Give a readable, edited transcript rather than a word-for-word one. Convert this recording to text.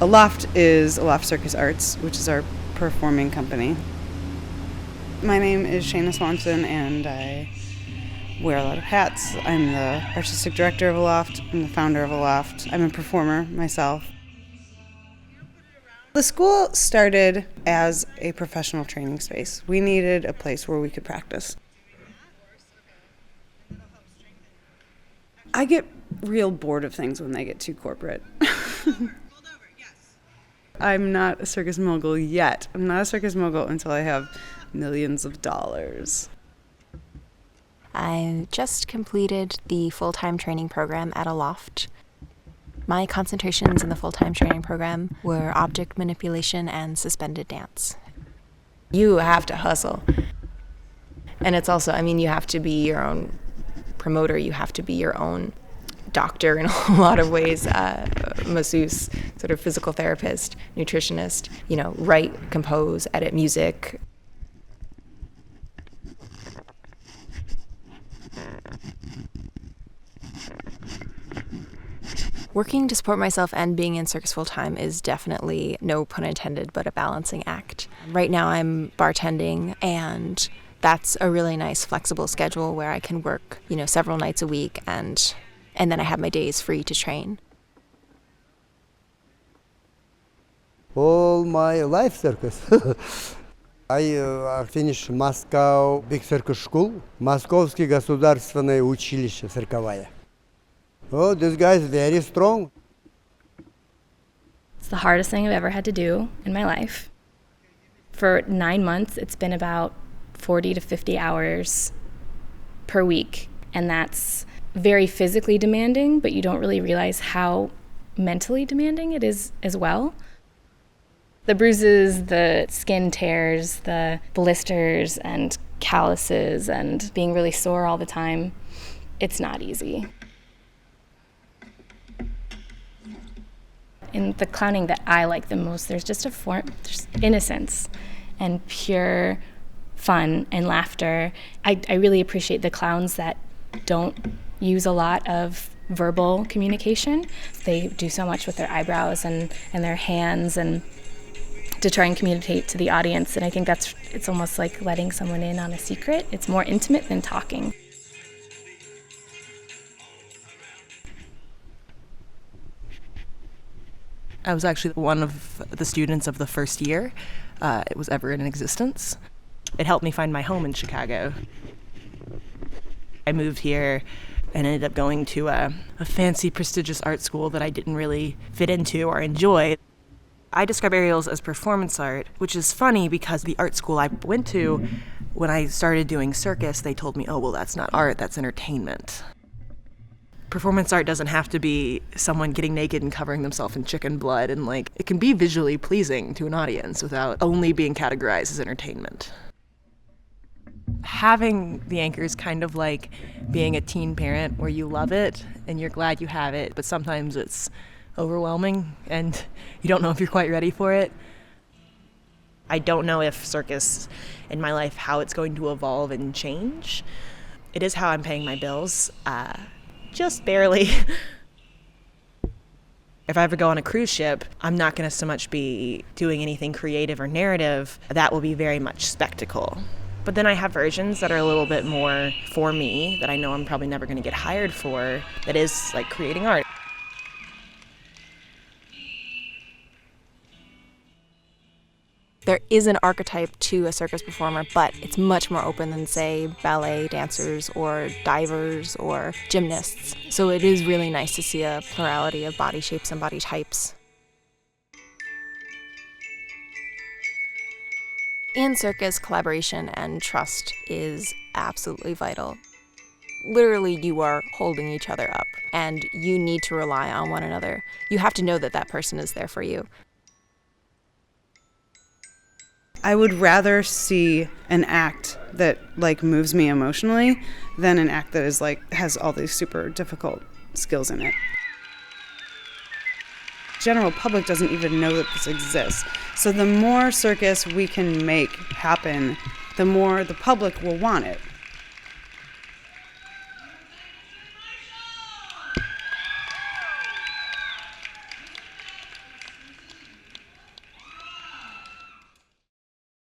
Aloft is Aloft Circus Arts, which is our performing company. My name is Shayna Swanson, and I wear a lot of hats. I'm the artistic director of Aloft. I'm the founder of Aloft. I'm a performer myself. The school started as a professional training space. We needed a place where we could practice. I get real bored of things when they get too corporate. I'm not a circus mogul yet. I'm not a circus mogul until I have millions of dollars. I just completed the full-time training program at Aloft. My concentrations in the full-time training program were object manipulation and suspended dance. You have to hustle. And it's also, you have to be your own promoter. You have to be your own doctor in a lot of ways, masseuse, sort of physical therapist, nutritionist, write, compose, edit music. Working to support myself and being in circus full-time is definitely, no pun intended, but a balancing act. Right now I'm bartending, and that's a really nice flexible schedule where I can work, several nights a week, and then I have my days free to train. All my life circus. I finished Moscow Big Circus School, Московское государственное училище цирковое. Oh, this guy is very strong. It's the hardest thing I've ever had to do in my life. For 9 months, it's been about 40 to 50 hours per week, and that's very physically demanding, but you don't really realize how mentally demanding it is as well. The bruises, the skin tears, the blisters and calluses, and being really sore all the time, it's not easy. In the clowning that I like the most, there's just there's innocence and pure fun and laughter. I really appreciate the clowns that don't use a lot of verbal communication. They do so much with their eyebrows and their hands and to try and communicate to the audience. And I think it's almost like letting someone in on a secret. It's more intimate than talking. I was actually one of the students of the first year it was ever in existence. It helped me find my home in Chicago. I moved here and ended up going to a fancy, prestigious art school that I didn't really fit into or enjoy. I describe aerials as performance art, which is funny because the art school I went to, when I started doing circus, they told me, oh, well, that's not art, that's entertainment. Performance art doesn't have to be someone getting naked and covering themselves in chicken blood, and it can be visually pleasing to an audience without only being categorized as entertainment. Having the anchor is kind of like being a teen parent where you love it and you're glad you have it, but sometimes it's overwhelming and you don't know if you're quite ready for it. I don't know if circus in my life, how it's going to evolve and change. It is how I'm paying my bills. Just barely. If I ever go on a cruise ship, I'm not going to so much be doing anything creative or narrative. That will be very much spectacle. But then I have versions that are a little bit more for me that I know I'm probably never going to get hired for, that is like creating art. There is an archetype to a circus performer, but it's much more open than, say, ballet dancers or divers or gymnasts. So it is really nice to see a plurality of body shapes and body types. In circus, collaboration and trust is absolutely vital. Literally, you are holding each other up, and you need to rely on one another. You have to know that that person is there for you. I would rather see an act that moves me emotionally than an act that is has all these super difficult skills in it. General public doesn't even know that this exists. So the more circus we can make happen, the more the public will want it.